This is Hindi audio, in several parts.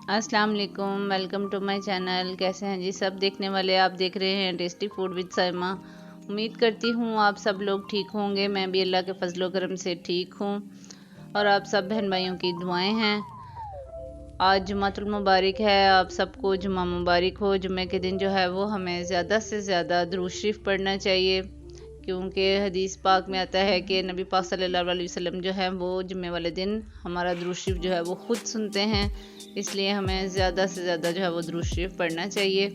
अस्सलाम वालेकुम, वेलकम टू माय चैनल। कैसे हैं जी सब देखने वाले? आप देख रहे हैं टेस्टी फूड विद साइमा। उम्मीद करती हूँ आप सब लोग ठीक होंगे। मैं भी अल्लाह के फजलो करम से ठीक हूँ और आप सब बहन भाइयों की दुआएं हैं। आज जुमातुल मुबारक है, आप सबको जुमा मुबारक हो। जुमे के दिन जो है वो हमें ज़्यादा से ज़्यादा दुरूद शरीफ पढ़ना चाहिए, क्योंकि हदीस पाक में आता है कि नबी पाक सल्लल्लाहु अलैहि वसल्लम जो है वो जुम्मे वाले दिन हमारा दुरूद शरीफ जो है वो ख़ुद सुनते हैं। इसलिए हमें ज़्यादा से ज़्यादा जो है वो दुरूद शरीफ पढ़ना चाहिए।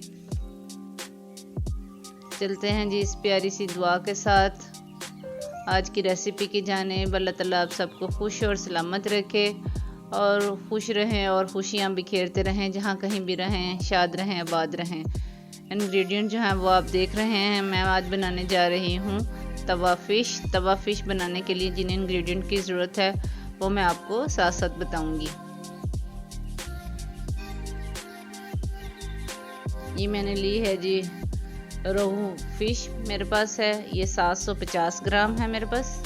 चलते हैं जी इस प्यारी सी दुआ के साथ आज की रेसिपी की जानिब। अल्लाह ताला आप सबको खुश और सलामत रखे और खुश रहें और खुशियाँ बिखेरते रहें, जहाँ कहीं भी रहें, शाद रहें, आबाद रहें। इंग्रेडिएंट जो हैं वो आप देख रहे हैं। मैं आज बनाने जा रही हूँ तवा फ़िश बनाने के लिए जिन इंग्रेडिएंट की ज़रूरत है वो मैं आपको साथ साथ बताऊँगी। ये मैंने ली है जी रोहू फ़िश, मेरे पास है ये 750 ग्राम है मेरे पास।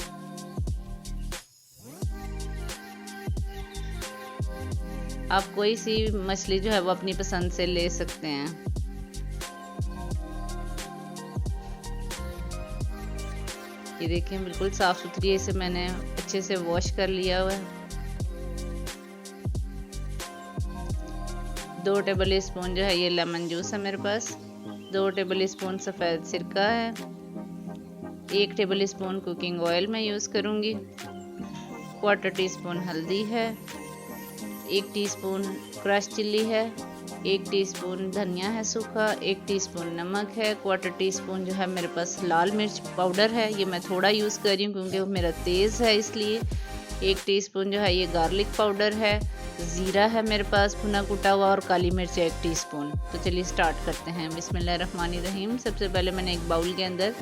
आप कोई सी मछली जो है वो अपनी पसंद से ले सकते हैं। ये देखें बिल्कुल साफ़ सुथरी है, इसे मैंने अच्छे से वॉश कर लिया हुआ है। 2 टेबल स्पून जो है ये लेमन जूस है मेरे पास। 2 टेबल स्पून सफ़ेद सिरका है। 1 टेबल स्पून कुकिंग ऑयल मैं यूज़ करूँगी। 1/4 टीस्पून हल्दी है। 1 टीस्पून क्रश चिल्ली है। 1 टीस्पून धनिया है सूखा। 1 टीस्पून नमक है। 1/4 टीस्पून जो है मेरे पास लाल मिर्च पाउडर है, ये मैं थोड़ा यूज़ कर रही हूँ क्योंकि वो मेरा तेज़ है इसलिए। 1 टीस्पून जो है ये गार्लिक पाउडर है। ज़ीरा है मेरे पास भुना कुटा हुआ और काली मिर्च है 1 टीस्पून। तो चलिए स्टार्ट करते हैं। बिस्मिल्लाहिर्रहमानिर्रहीम। सबसे पहले मैंने एक बाउल के अंदर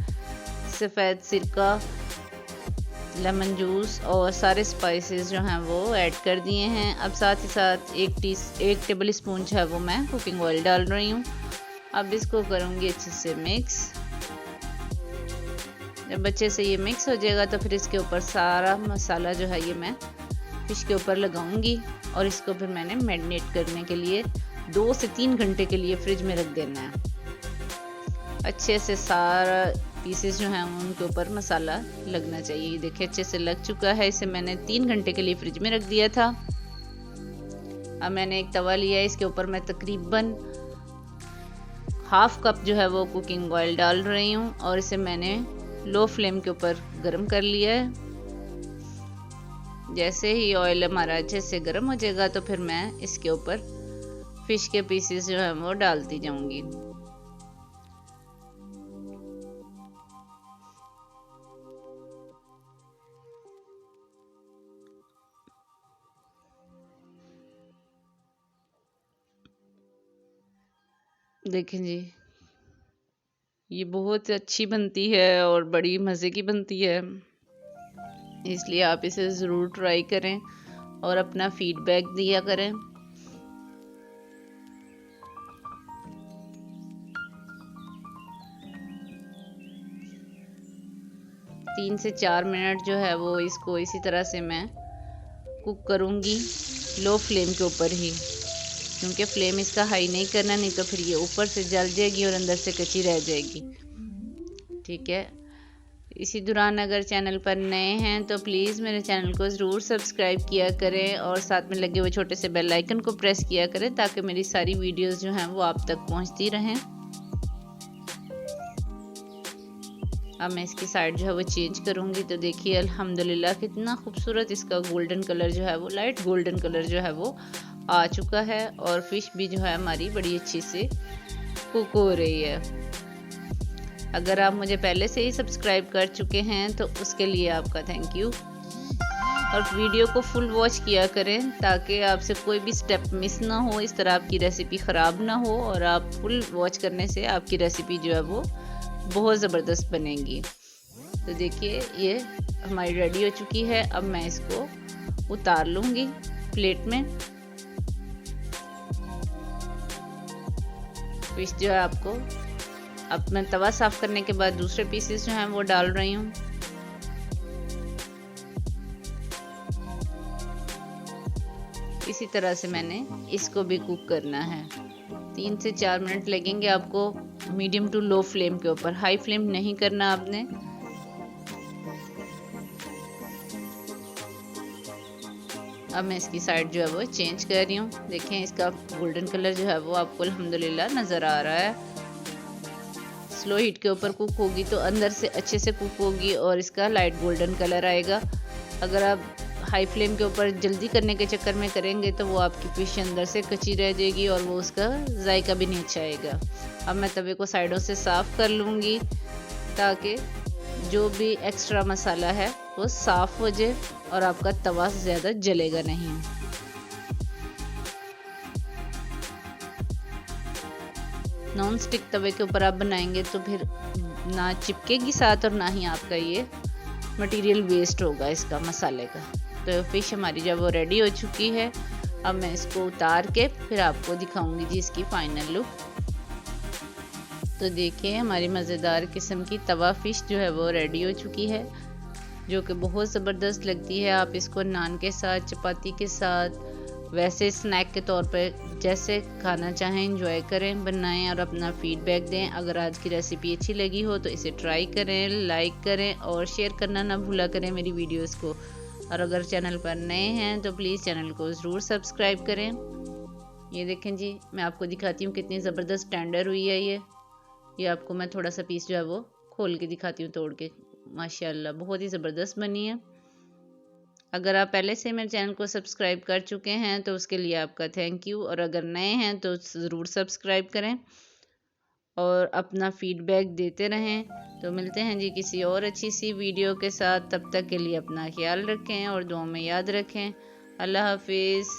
सफ़ेद सिरका, लेमन जूस और सारे स्पाइसेस जो हैं वो ऐड कर दिए हैं। अब साथ ही साथ 1 टेबल स्पून जो है वो मैं कुकिंग ऑयल डाल रही हूँ। अब इसको करूँगी अच्छे से मिक्स। जब अच्छे से ये मिक्स हो जाएगा तो फिर इसके ऊपर सारा मसाला जो है ये मैं फिश के ऊपर लगाऊंगी और इसको फिर मैंने मैरिनेट करने के लिए 2 से 3 घंटे के लिए फ्रिज में रख देना है। अच्छे से सारा पीसेस जो हैं उनके ऊपर मसाला लगना चाहिए। ये देखिए अच्छे से लग चुका है। इसे मैंने 3 घंटे के लिए फ्रिज में रख दिया था। अब मैंने एक तवा लिया है, इसके ऊपर मैं तकरीबन ½ कप जो है वो कुकिंग ऑयल डाल रही हूँ और इसे मैंने लो फ्लेम के ऊपर गर्म कर लिया है। जैसे ही ऑयल हमारा अच्छे से गर्म हो जाएगा तो फिर मैं इसके ऊपर फिश के पीसेस जो है वो डालती जाऊंगी। देखें जी ये बहुत अच्छी बनती है और बड़ी मज़े की बनती है, इसलिए आप इसे ज़रूर ट्राई करें और अपना फीडबैक दिया करें। तीन से 4 मिनट जो है वो इसको इसी तरह से मैं कुक करूँगी लो फ्लेम के ऊपर ही, क्योंकि फ्लेम इसका हाई नहीं करना, नहीं तो फिर ये ऊपर से जल जाएगी और अंदर से कच्ची रह जाएगी। ठीक है। इसी दौरान अगर चैनल पर नए हैं तो प्लीज़ मेरे चैनल को ज़रूर सब्सक्राइब किया करें और साथ में लगे हुए छोटे से बेल आइकन को प्रेस किया करें ताकि मेरी सारी वीडियोस जो हैं वो आप तक पहुंचती रहें। अब मैं इसकी साइड जो है वो चेंज करूंगी तो देखिए अल्हम्दुलिल्लाह कितना खूबसूरत इसका गोल्डन कलर जो है वो लाइट गोल्डन कलर जो है वो आ चुका है और फिश भी जो है हमारी बड़ी अच्छी से कुक हो रही है। अगर आप मुझे पहले से ही सब्सक्राइब कर चुके हैं तो उसके लिए आपका थैंक यू और वीडियो को फुल वॉच किया करें ताकि आपसे कोई भी स्टेप मिस ना हो, इस तरह आपकी रेसिपी ख़राब ना हो और आप फुल वॉच करने से आपकी रेसिपी जो है वो बहुत ज़बरदस्त बनेगी। तो देखिए ये हमारी रेडी हो चुकी है। अब मैं इसको उतार लूँगी प्लेट में। फिश जो है आपको अब मैं तवा साफ़ करने के बाद दूसरे पीसेस जो हैं वो डाल रही हूँ। इसी तरह से मैंने इसको भी कुक करना है। 3 से 4 मिनट लगेंगे आपको मीडियम टू लो फ्लेम के ऊपर, हाई फ्लेम नहीं करना आपने। अब मैं इसकी साइड जो है वो चेंज कर रही हूँ। देखें इसका गोल्डन कलर जो है वो आपको अल्हम्दुलिल्लाह नज़र आ रहा है। स्लो हीट के ऊपर कुक होगी तो अंदर से अच्छे से कुक होगी और इसका लाइट गोल्डन कलर आएगा। अगर आप हाई फ्लेम के ऊपर जल्दी करने के चक्कर में करेंगे तो वो आपकी फिश अंदर से कच्ची रह जाएगी और वो उसका जायका भी नहीं अच्छा आएगा। अब मैं तवे को साइडों से साफ़ कर लूँगी ताकि जो भी एक्स्ट्रा मसाला है वो साफ़ हो जाए और आपका तवा ज़्यादा जलेगा नहीं। नॉन स्टिक तवे के ऊपर आप बनाएंगे तो फिर ना चिपकेगी साथ और ना ही आपका ये मटेरियल वेस्ट होगा इसका मसाले का। तो फिश हमारी जब वो रेडी हो चुकी है, अब मैं इसको उतार के फिर आपको दिखाऊंगी जी इसकी फाइनल लुक। तो देखिए हमारी मज़ेदार किस्म की तवा फिश जो है वो रेडी हो चुकी है, जो कि बहुत ज़बरदस्त लगती है। आप इसको नान के साथ, चपाती के साथ, वैसे स्नैक के तौर पर जैसे खाना चाहें इंजॉय करें, बनाएं और अपना फीडबैक दें। अगर आज की रेसिपी अच्छी लगी हो तो इसे ट्राई करें, लाइक करें और शेयर करना ना भूला करें मेरी वीडियोस को। और अगर चैनल पर नए हैं तो प्लीज़ चैनल को ज़रूर सब्सक्राइब करें। ये देखें जी, मैं आपको दिखाती हूँ कितनी ज़बरदस्त टेंडर हुई है ये आपको मैं थोड़ा सा पीस जो है वो खोल के दिखाती हूँ तोड़ के। माशाल्लाह बहुत ही ज़बरदस्त बनी है। अगर आप पहले से मेरे चैनल को सब्सक्राइब कर चुके हैं तो उसके लिए आपका थैंक यू, और अगर नए हैं तो ज़रूर सब्सक्राइब करें और अपना फीडबैक देते रहें। तो मिलते हैं जी किसी और अच्छी सी वीडियो के साथ। तब तक के लिए अपना ख्याल रखें और दुआ में याद रखें। अल्लाह हाफिज़।